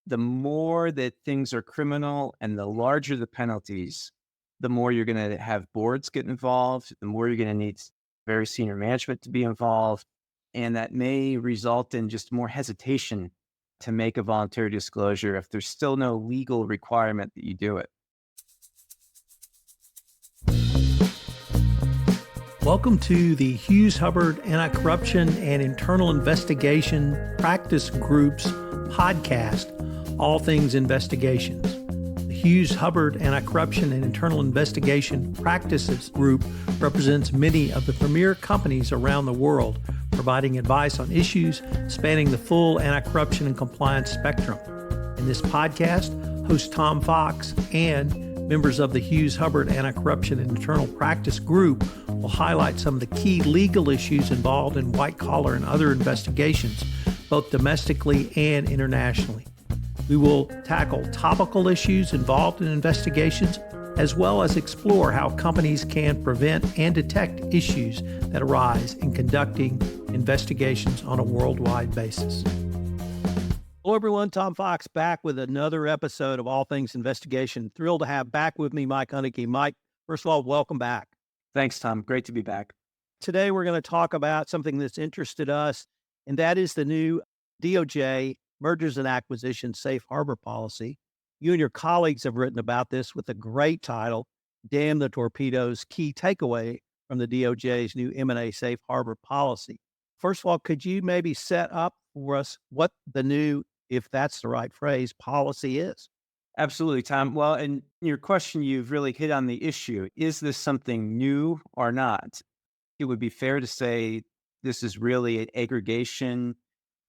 the more that things are criminal and the larger the penalties, the more you're going to have boards get involved, the more you're going to need very senior management to be involved. And that may result in just more hesitation to make a voluntary disclosure if there's still no legal requirement that you do it. Welcome to the Hughes Hubbard Anti-Corruption and Internal Investigation Practice Group's podcast, All Things Investigations. The Hughes Hubbard Anti-Corruption and Internal Investigation Practices Group represents many of the premier companies around the world, providing advice on issues spanning the full anti-corruption and compliance spectrum. In this podcast, host Tom Fox and members of the Hughes Hubbard Anti-Corruption and Internal Practice Group will highlight some of the key legal issues involved in white-collar and other investigations, both domestically and internationally. We will tackle topical issues involved in investigations, as well as explore how companies can prevent and detect issues that arise in conducting investigations on a worldwide basis. Hello, everyone. Tom Fox back with another episode of All Things Investigation. Thrilled to have back with me Mike Huneke. Mike, first of all, welcome back. Thanks, Tom. Great to be back. Today, we're going to talk about something that's interested us, and that is the new DOJ Mergers and Acquisitions Safe Harbor policy. You and your colleagues have written about this with a great title, Damn the Torpedoes, Key Takeaway from the DOJ's new M&A Safe Harbor policy. First of all, could you maybe set up for us what the new, if that's the right phrase, policy is? Absolutely, Tom. Well, in your question, you've really hit on the issue. Is this something new or not? It would be fair to say this is really an aggregation,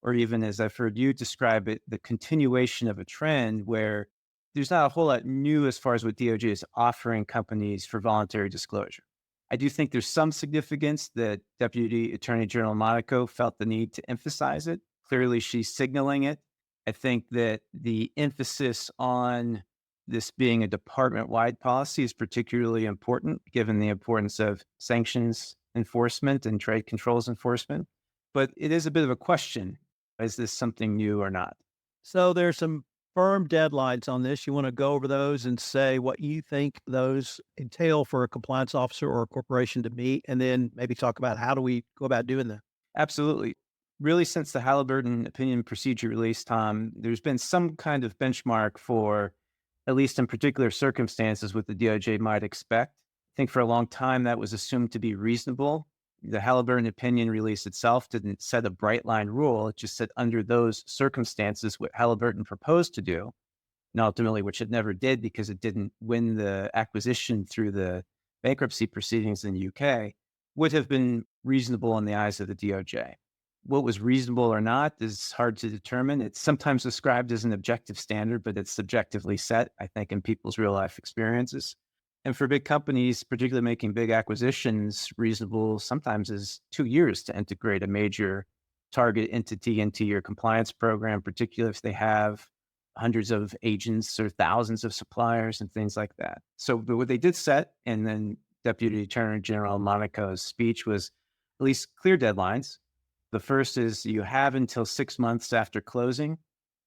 or even as I've heard you describe it, the continuation of a trend where there's not a whole lot new as far as what DOJ is offering companies for voluntary disclosure. I do think there's some significance that Deputy Attorney General Monaco felt the need to emphasize it. Clearly, she's signaling it. I think that the emphasis on this being a department-wide policy is particularly important, given the importance of sanctions enforcement and trade controls enforcement. But it is a bit of a question. Is this something new or not? So there's some firm deadlines on this. You want to go over those and say what you think those entail for a compliance officer or a corporation to meet, and then maybe talk about how do we go about doing that? Absolutely. Really, since the Halliburton opinion procedure release, Tom, there's been some kind of benchmark for, at least in particular circumstances, what the DOJ might expect. I think for a long time that was assumed to be reasonable. The Halliburton opinion release itself didn't set a bright line rule. It just said under those circumstances, what Halliburton proposed to do, and ultimately, which it never did because it didn't win the acquisition through the bankruptcy proceedings in the UK, would have been reasonable in the eyes of the DOJ. What was reasonable or not is hard to determine. It's sometimes described as an objective standard, but it's subjectively set, I think, in people's real life experiences. And for big companies, particularly making big acquisitions, reasonable sometimes is 2 years to integrate a major target entity into your compliance program, particularly if they have hundreds of agents or thousands of suppliers and things like that. So what they did set, and then Deputy Attorney General Monaco's speech was at least clear deadlines. The first is you have until 6 months after closing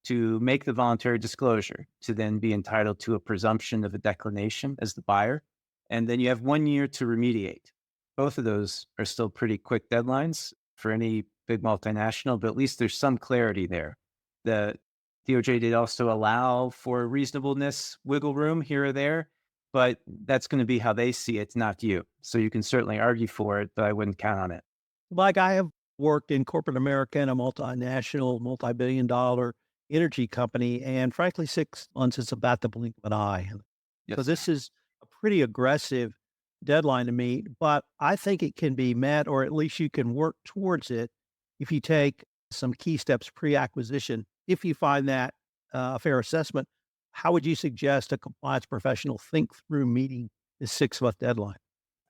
to make the voluntary disclosure to then be entitled to a presumption of a declination as the buyer. And then you have 1 year to remediate. Both of those are still pretty quick deadlines for any big multinational, but at least there's some clarity there. The DOJ did also allow for reasonableness, wiggle room here or there, but that's going to be how they see it, not you. So you can certainly argue for it, but I wouldn't count on it. Like I have worked in corporate America in a multinational, multi-billion-dollar energy company, and frankly, 6 months is about the blink of an eye. Yes. So this is a pretty aggressive deadline to meet, but I think it can be met, or at least you can work towards it if you take some key steps pre-acquisition. If you find that a fair assessment, how would you suggest a compliance professional think through meeting this 6-month deadline?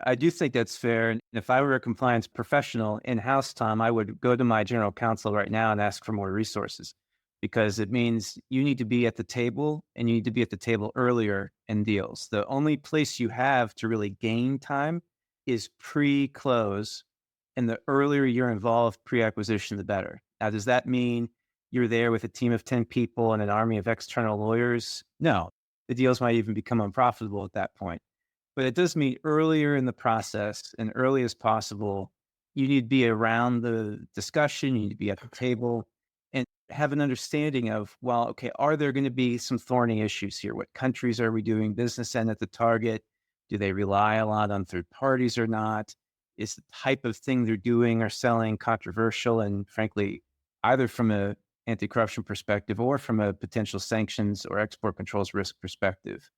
I do think that's fair. And if I were a compliance professional in-house, Tom, I would go to my general counsel right now and ask for more resources, because it means you need to be at the table, and you need to be at the table earlier in deals. The only place you have to really gain time is pre-close, and the earlier you're involved pre-acquisition, the better. Now, does that mean you're there with a team of 10 people and an army of external lawyers. No, the deals might even become unprofitable at that point. But it does mean earlier in the process and early as possible, you need to be around the discussion, you need to be at the table and have an understanding of, well, okay, are there going to be some thorny issues here? What countries are we doing business in at the target? Do they rely a lot on third parties or not? Is the type of thing they're doing or selling controversial? And frankly, either from a anti-corruption perspective or from a potential sanctions or export controls risk perspective.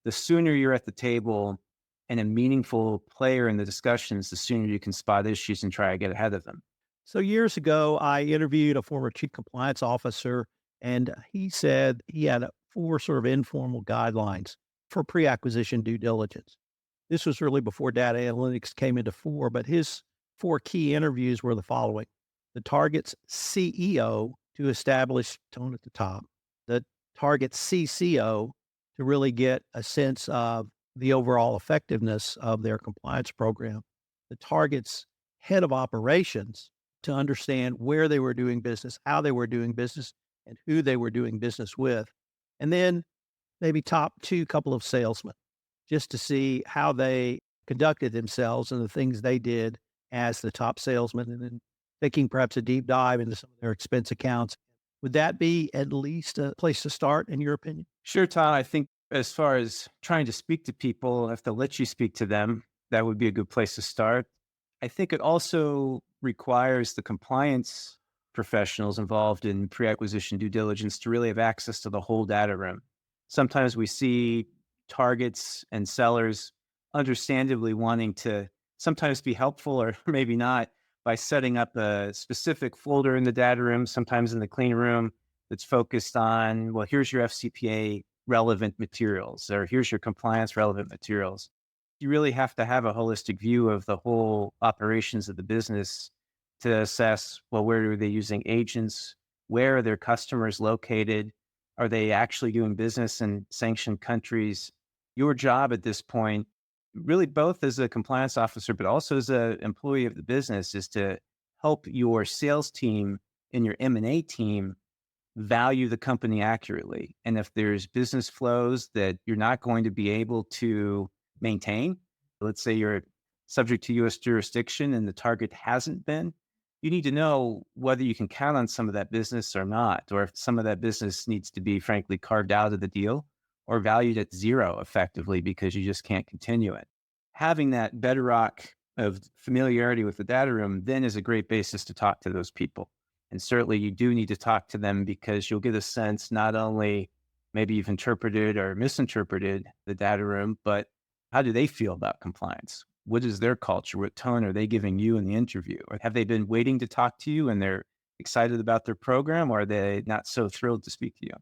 The sooner you're at the table and a meaningful player in the discussions, the sooner you can spot issues and try to get ahead of them. So years ago, I interviewed a former chief compliance officer, and he said he had four sort of informal guidelines for pre-acquisition due diligence. This was really before data analytics came into fore, but his four key interviews were the following: the target's CEO to establish tone at the top, the target's CCO to really get a sense of the overall effectiveness of their compliance program, the target's head of operations to understand where they were doing business, how they were doing business, and who they were doing business with. And then maybe top two couple of salesmen just to see how they conducted themselves and the things they did as the top salesman, and then taking perhaps a deep dive into some of their expense accounts. Would that be at least a place to start, in your opinion? Sure, Todd. I think as far as trying to speak to people, if they'll let you speak to them, that would be a good place to start. I think it also requires the compliance professionals involved in pre-acquisition due diligence to really have access to the whole data room. Sometimes we see targets and sellers understandably wanting to sometimes be helpful or maybe not by setting up a specific folder in the data room, sometimes in the clean room, that's focused on, well, here's your FCPA relevant materials, or here's your compliance relevant materials. You really have to have a holistic view of the whole operations of the business to assess, well, where are they using agents? Where are their customers located? Are they actually doing business in sanctioned countries? Your job at this point, really both as a compliance officer, but also as an employee of the business, is to help your sales team and your M&A team value the company accurately. And if there's business flows that you're not going to be able to maintain, let's say you're subject to US jurisdiction and the target hasn't been, you need to know whether you can count on some of that business or not, or if some of that business needs to be frankly carved out of the deal or valued at zero effectively because you just can't continue it. Having that bedrock of familiarity with the data room then is a great basis to talk to those people. And certainly you do need to talk to them because you'll get a sense not only maybe you've interpreted or misinterpreted the data room, but how do they feel about compliance? What is their culture? What tone are they giving you in the interview? Or have they been waiting to talk to you and they're excited about their program, or are they not so thrilled to speak to you?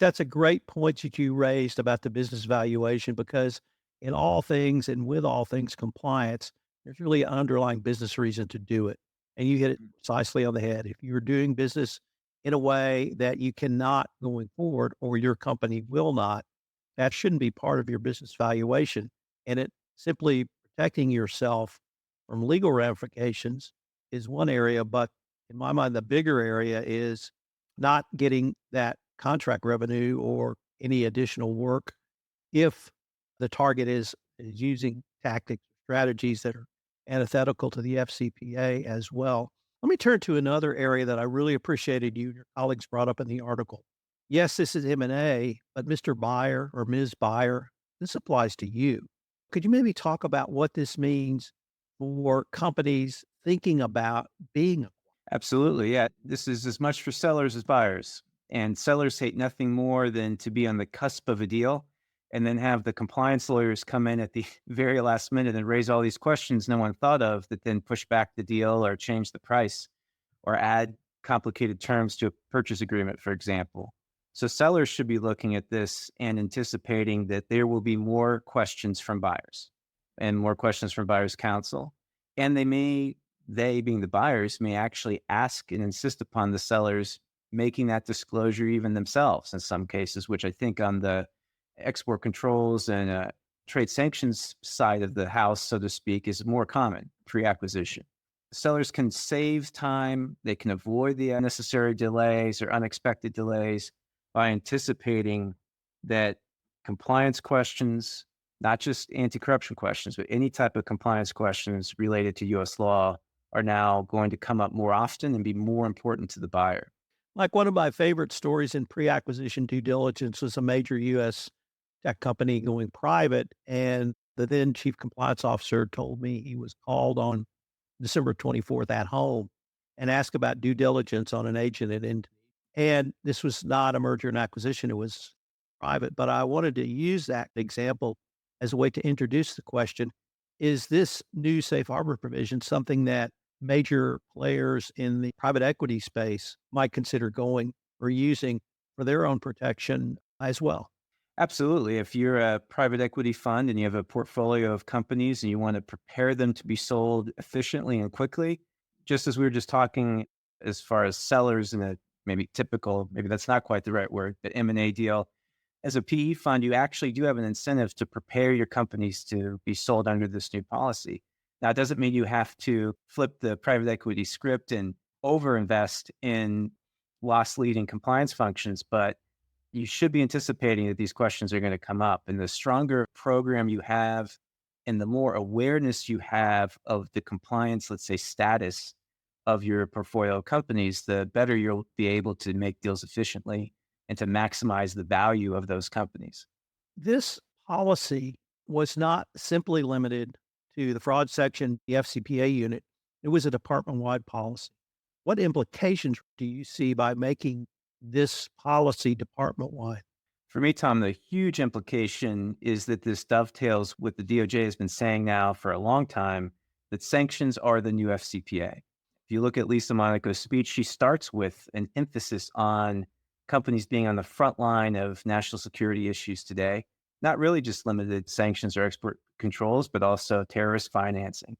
That's a great point that you raised about the business valuation, because in all things and with all things compliance, there's really an underlying business reason to do it. And you hit it precisely on the head. If you're doing business in a way that you cannot going forward, or your company will not, that shouldn't be part of your business valuation. And it simply protecting yourself from legal ramifications is one area. But in my mind, the bigger area is not getting that contract revenue or any additional work if the target is using tactics, strategies that are antithetical to the FCPA as well. Let me turn to another area that I really appreciated you and your colleagues brought up in the article. Yes, this is M&A, but Mr. Buyer or Ms. Buyer, this applies to you. Could you maybe talk about what this means for companies thinking about being? Absolutely. Yeah. This is as much for sellers as buyers. And sellers hate nothing more than to be on the cusp of a deal and then have the compliance lawyers come in at the very last minute and raise all these questions no one thought of that then push back the deal or change the price or add complicated terms to a purchase agreement, for example. So sellers should be looking at this and anticipating that there will be more questions from buyers and more questions from buyers counsel. And they being the buyers, may actually ask and insist upon the sellers making that disclosure even themselves in some cases, which I think on the export controls and trade sanctions side of the house, so to speak, is more common pre-acquisition. Sellers can save time, they can avoid the unnecessary delays or unexpected delays by anticipating that compliance questions, not just anti-corruption questions, but any type of compliance questions related to U.S. law are now going to come up more often and be more important to the buyer. Like one of my favorite stories in pre-acquisition due diligence was a major U.S. tech company going private, and the then chief compliance officer told me he was called on December 24th at home and asked about due diligence on an agent at Indeed. And this was not a merger and acquisition, it was private. But I wanted to use that example as a way to introduce the question. Is this new safe harbor provision something that major players in the private equity space might consider going or using for their own protection as well? Absolutely. If you're a private equity fund and you have a portfolio of companies and you want to prepare them to be sold efficiently and quickly, just as we were just talking as far as sellers in a maybe typical, maybe that's not quite the right word, but M&A deal, as a PE fund, you actually do have an incentive to prepare your companies to be sold under this new policy. Now, it doesn't mean you have to flip the private equity script and overinvest in loss leading compliance functions, but you should be anticipating that these questions are going to come up. And the stronger program you have and the more awareness you have of the compliance, let's say, status of your portfolio companies, the better you'll be able to make deals efficiently and to maximize the value of those companies. This policy was not simply limited to the fraud section, the FCPA unit. It was a department-wide policy. What implications do you see by making this policy department-wide? For me, Tom, the huge implication is that this dovetails with the DOJ has been saying now for a long time that sanctions are the new FCPA. If you look at Lisa Monaco's speech, she starts with an emphasis on companies being on the front line of national security issues today, not really just limited sanctions or export controls, but also terrorist financing.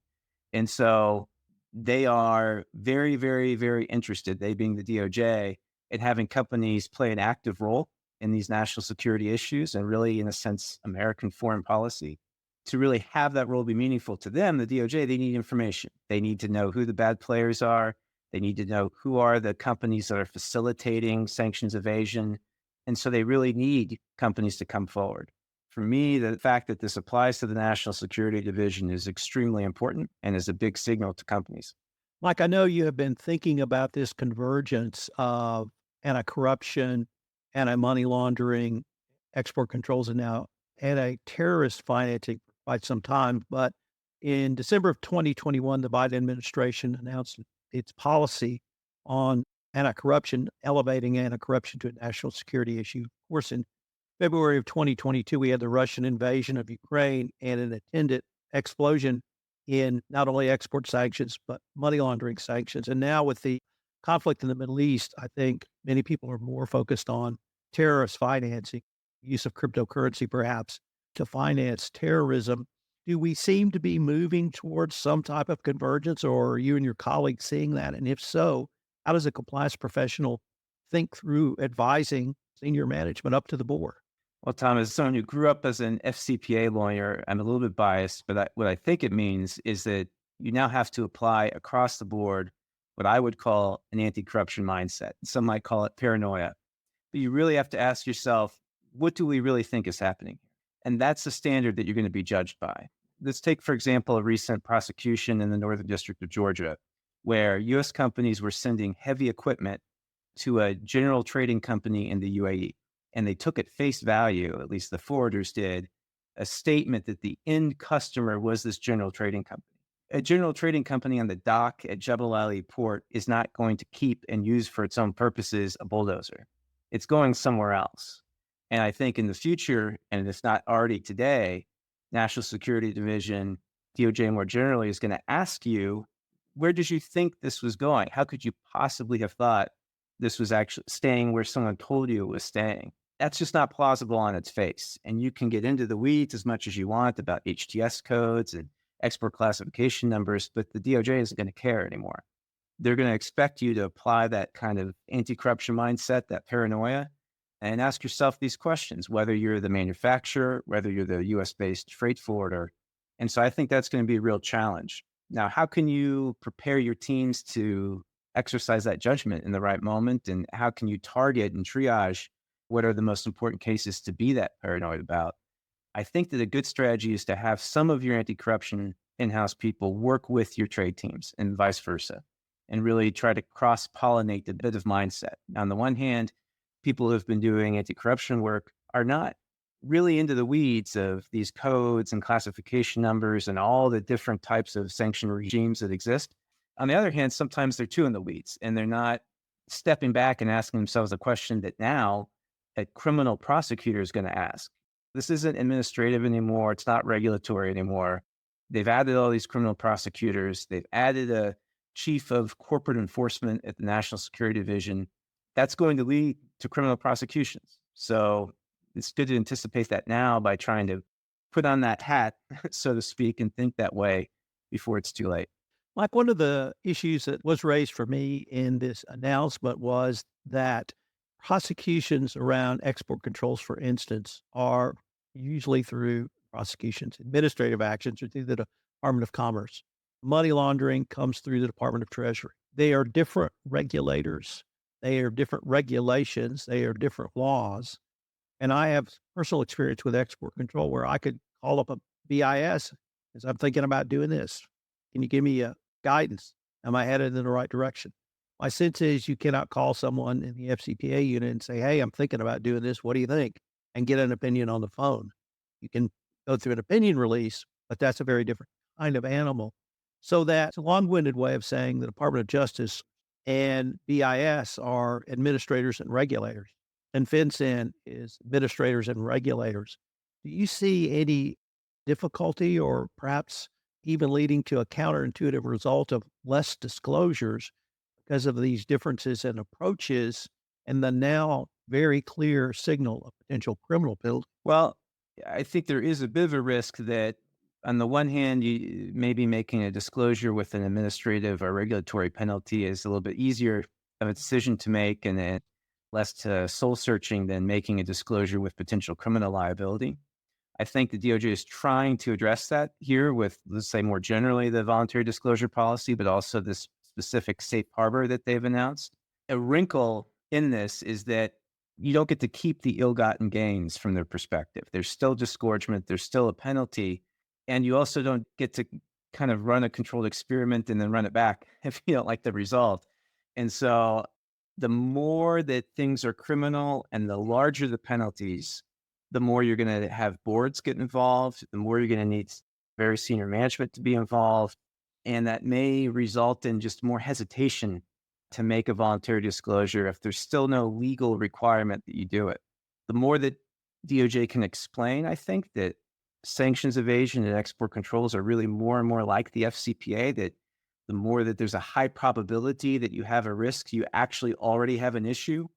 And so they are very, very, very interested, they being the DOJ, in having companies play an active role in these national security issues and really, in a sense, American foreign policy. To really have that role be meaningful to them, the DOJ, they need information. They need to know who the bad players are. They need to know who are the companies that are facilitating sanctions evasion. And so they really need companies to come forward. For me, the fact that this applies to the National Security Division is extremely important and is a big signal to companies. Mike, I know you have been thinking about this convergence of anti-corruption, anti-money laundering, export controls, and now anti-terrorist financing for quite some time. But in December of 2021, the Biden administration announced its policy on anti-corruption, elevating anti-corruption to a national security issue. Of course, in February of 2022, we had the Russian invasion of Ukraine and an attendant explosion in not only export sanctions, but money laundering sanctions. And now with the conflict in the Middle East, I think many people are more focused on terrorist financing, use of cryptocurrency perhaps to finance terrorism. Do we seem to be moving towards some type of convergence, or are you and your colleagues seeing that? And if so, how does a compliance professional think through advising senior management up to the board? Well, Tom, as someone who grew up as an FCPA lawyer, I'm a little bit biased, but what I think it means is that you now have to apply across the board what I would call an anti-corruption mindset. Some might call it paranoia. But you really have to ask yourself, what do we really think is happening? And that's the standard that you're going to be judged by. Let's take, for example, a recent prosecution in the Northern District of Georgia, where U.S. companies were sending heavy equipment to a general trading company in the UAE. And they took at face value, at least the forwarders did, a statement that the end customer was this general trading company. A general trading company on the dock at Jebel Ali port is not going to keep and use for its own purposes a bulldozer. It's going somewhere else. And I think in the future, and if not already today, National Security Division, DOJ more generally, is going to ask you, where did you think this was going? How could you possibly have thought this was actually staying where someone told you it was staying? That's just not plausible on its face. And you can get into the weeds as much as you want about HTS codes and export classification numbers, but the DOJ isn't going to care anymore. They're going to expect you to apply that kind of anti-corruption mindset, that paranoia, and ask yourself these questions, whether you're the manufacturer, whether you're the US-based freight forwarder. And so I think that's going to be a real challenge. Now, how can you prepare your teams to exercise that judgment in the right moment? And how can you target and triage what are the most important cases to be that paranoid about? I think that a good strategy is to have some of your anti-corruption in-house people work with your trade teams and vice versa, and really try to cross-pollinate the bit of mindset. On the one hand, people who have been doing anti-corruption work are not really into the weeds of these codes and classification numbers and all the different types of sanction regimes that exist. On the other hand, sometimes they're too in the weeds and they're not stepping back and asking themselves a question that now a criminal prosecutor is going to ask. This isn't administrative anymore. It's not regulatory anymore. They've added all these criminal prosecutors. They've added a chief of corporate enforcement at the National Security Division. That's going to lead to criminal prosecutions. So it's good to anticipate that now by trying to put on that hat, so to speak, and think that way before it's too late. Like one of the issues that was raised for me in this announcement was that prosecutions around export controls, for instance, are usually through prosecutions, administrative actions, or through the Department of Commerce. Money laundering comes through the Department of Treasury. They are different regulators. They are different regulations. They are different laws. And I have personal experience with export control where I could call up a BIS as I'm thinking about doing this. Can you give me a guidance? Am I headed in the right direction? My sense is you cannot call someone in the FCPA unit and say, hey, I'm thinking about doing this. What do you think? And get an opinion on the phone. You can go through an opinion release, but that's a very different kind of animal. So that's a long-winded way of saying the Department of Justice and BIS are administrators and regulators, and FinCEN is administrators and regulators. Do you see any difficulty or perhaps even leading to a counterintuitive result of less disclosures because of these differences in approaches and the now very clear signal of potential criminal penalty? Well, I think there is a bit of a risk that on the one hand, you maybe making a disclosure with an administrative or regulatory penalty is a little bit easier of a decision to make and then less soul searching than making a disclosure with potential criminal liability. I think the DOJ is trying to address that here with, let's say, more generally, the voluntary disclosure policy, but also this specific safe harbor that they've announced. A wrinkle in this is that you don't get to keep the ill-gotten gains from their perspective. There's still disgorgement. There's still a penalty. And you also don't get to kind of run a controlled experiment and then run it back if you don't like the result. And so the more that things are criminal and the larger the penalties, the more you're going to have boards get involved, the more you're going to need very senior management to be involved. And that may result in just more hesitation to make a voluntary disclosure if there's still no legal requirement that you do it. The more that DOJ can explain, I think, that sanctions evasion and export controls are really more and more like the FCPA, that the more that there's a high probability that you have a risk, you actually already have an issue,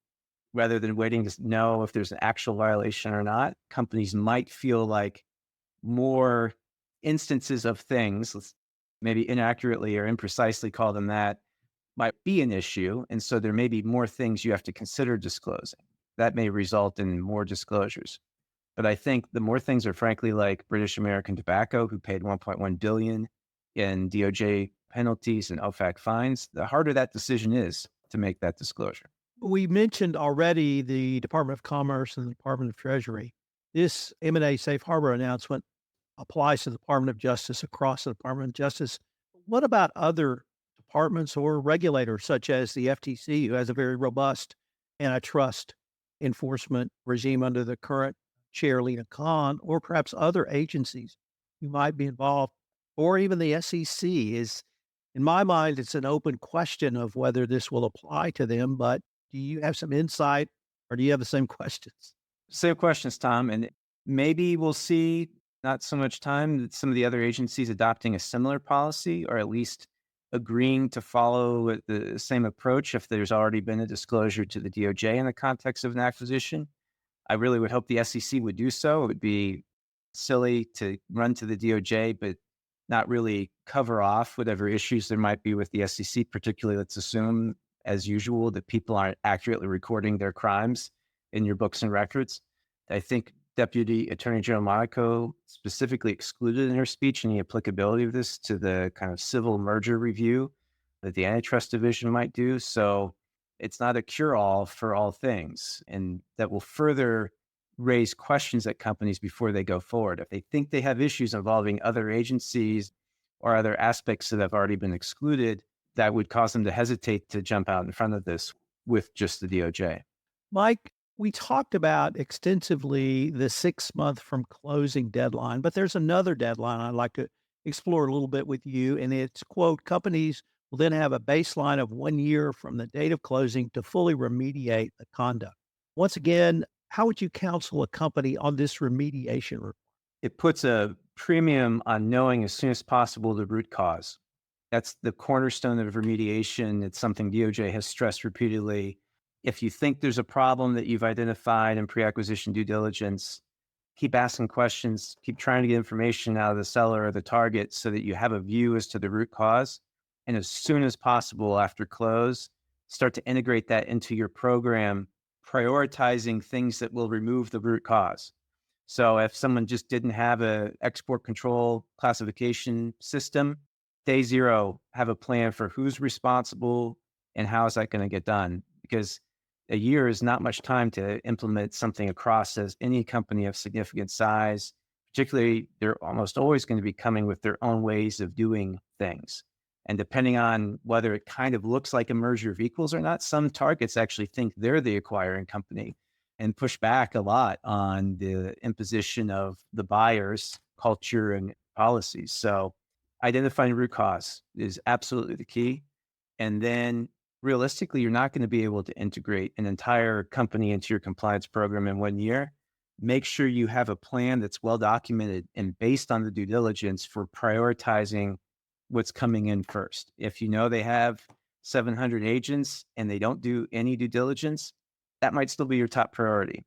rather than waiting to know if there's an actual violation or not. Companies might feel like more instances of things, let's maybe inaccurately or imprecisely call them that, might be an issue. And so there may be more things you have to consider disclosing. That may result in more disclosures. But I think the more things are frankly like British American Tobacco, who paid $1.1 billion in DOJ penalties and OFAC fines, the harder that decision is to make that disclosure. We mentioned already the Department of Commerce and the Department of Treasury. This M&A Safe Harbor announcement applies to the Department of Justice across the Department of Justice. What about other departments or regulators, such as the FTC, who has a very robust antitrust enforcement regime under the current Chair Lena Khan, or perhaps other agencies who might be involved, or even the SEC? Is, in my mind, it's an open question of whether this will apply to them, but do you have some insight or do you have the same questions? Same questions, Tom. And maybe we'll see not so much time that some of the other agencies adopting a similar policy, or at least agreeing to follow the same approach if there's already been a disclosure to the DOJ in the context of an acquisition. I really would hope the SEC would do so. It would be silly to run to the DOJ, but not really cover off whatever issues there might be with the SEC, particularly, let's assume, as usual, that people aren't accurately recording their crimes in your books and records. I think Deputy Attorney General Monaco specifically excluded in her speech any applicability of this to the kind of civil merger review that the antitrust division might do. So it's not a cure-all for all things, and that will further raise questions at companies before they go forward. If they think they have issues involving other agencies or other aspects that have already been excluded, that would cause them to hesitate to jump out in front of this with just the DOJ. Mike, we talked about extensively the 6 month from closing deadline, but there's another deadline I'd like to explore a little bit with you. And it's, quote, companies will then have a baseline of 1 year from the date of closing to fully remediate the conduct. Once again, how would you counsel a company on this remediation? It puts a premium on knowing as soon as possible the root cause. That's the cornerstone of remediation. It's something DOJ has stressed repeatedly. If you think there's a problem that you've identified in pre-acquisition due diligence, keep asking questions, keep trying to get information out of the seller or the target so that you have a view as to the root cause. And as soon as possible after close, start to integrate that into your program, prioritizing things that will remove the root cause. So if someone just didn't have a export control classification system, day zero, have a plan for who's responsible and how is that going to get done? Because a year is not much time to implement something across as any company of significant size. Particularly, they're almost always going to be coming with their own ways of doing things. And depending on whether it kind of looks like a merger of equals or not, some targets actually think they're the acquiring company and push back a lot on the imposition of the buyer's culture and policies. So identifying root cause is absolutely the key. And then realistically, you're not going to be able to integrate an entire company into your compliance program in 1 year. Make sure you have a plan that's well documented and based on the due diligence for prioritizing what's coming in first. If you know they have 700 agents and they don't do any due diligence, that might still be your top priority.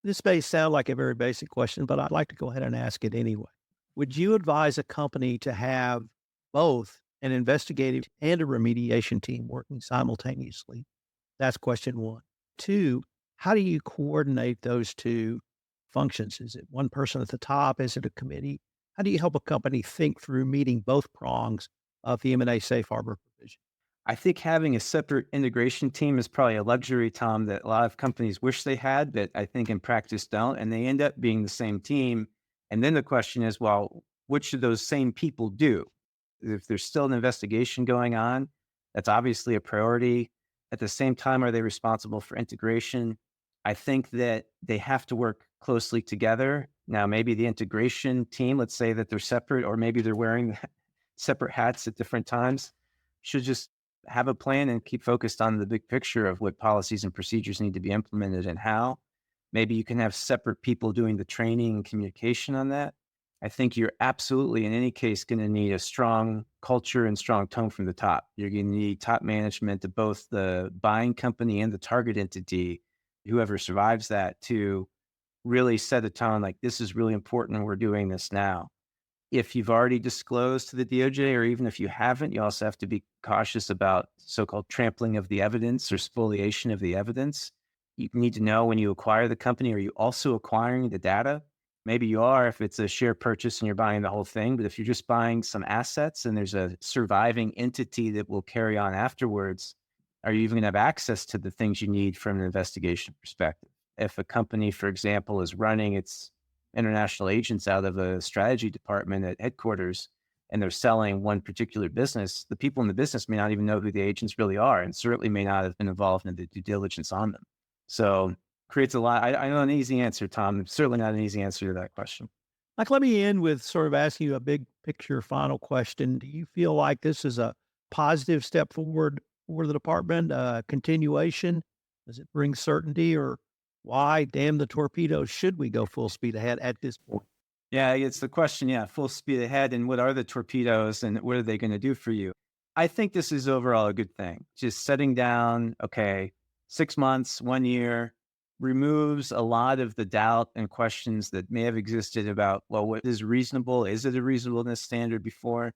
This may sound like a very basic question, but I'd like to go ahead and ask it anyway. Would you advise a company to have both an investigative and a remediation team working simultaneously? That's question one. Two, how do you coordinate those two functions? Is it one person at the top? Is it a committee? How do you help a company think through meeting both prongs of the M&A Safe Harbor provision? I think having a separate integration team is probably a luxury, Tom, that a lot of companies wish they had, but I think in practice don't. And they end up being the same team. And then the question is, well, what should those same people do? If there's still an investigation going on, that's obviously a priority. At the same time, are they responsible for integration? I think that they have to work closely together. Now, maybe the integration team, let's say that they're separate, or maybe they're wearing separate hats at different times, should just have a plan and keep focused on the big picture of what policies and procedures need to be implemented and how. Maybe you can have separate people doing the training and communication on that. I think you're absolutely, in any case, going to need a strong culture and strong tone from the top. You're going to need top management of both the buying company and the target entity, whoever survives that, to really set a tone like, this is really important and we're doing this now. If you've already disclosed to the DOJ, or even if you haven't, you also have to be cautious about so-called trampling of the evidence or spoliation of the evidence. You need to know when you acquire the company, are you also acquiring the data? Maybe you are if it's a share purchase and you're buying the whole thing, but if you're just buying some assets and there's a surviving entity that will carry on afterwards, are you even going to have access to the things you need from an investigation perspective? If a company, for example, is running its international agents out of a strategy department at headquarters and they're selling one particular business, the people in the business may not even know who the agents really are and certainly may not have been involved in the due diligence on them. So creates a lot. I know an easy answer, Tom. Certainly not an easy answer to that question. Like, let me end with sort of asking you a big picture final question. Do you feel like this is a positive step forward for the department, continuation? Does it bring certainty, or why, damn the torpedoes, should we go full speed ahead at this point? Yeah, it's the question. Yeah, full speed ahead. And what are the torpedoes and what are they going to do for you? I think this is overall a good thing. Just setting down, okay, 6 months, 1 year, removes a lot of the doubt and questions that may have existed about, well, what is reasonable? Is it a reasonableness standard before?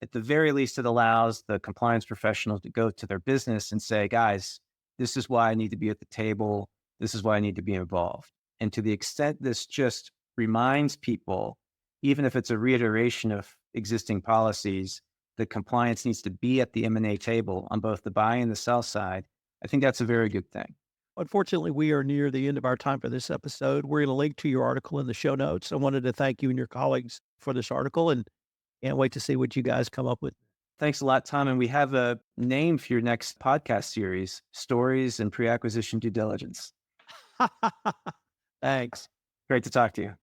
At the very least, it allows the compliance professional to go to their business and say, guys, this is why I need to be at the table. This is why I need to be involved. And to the extent this just reminds people, even if it's a reiteration of existing policies, that compliance needs to be at the M&A table on both the buy and the sell side, I think that's a very good thing. Unfortunately, we are near the end of our time for this episode. We're going to link to your article in the show notes. I wanted to thank you and your colleagues for this article and can't wait to see what you guys come up with. Thanks a lot, Tom. And we have a name for your next podcast series, Stories and Pre-Acquisition Due Diligence. Thanks. Great to talk to you.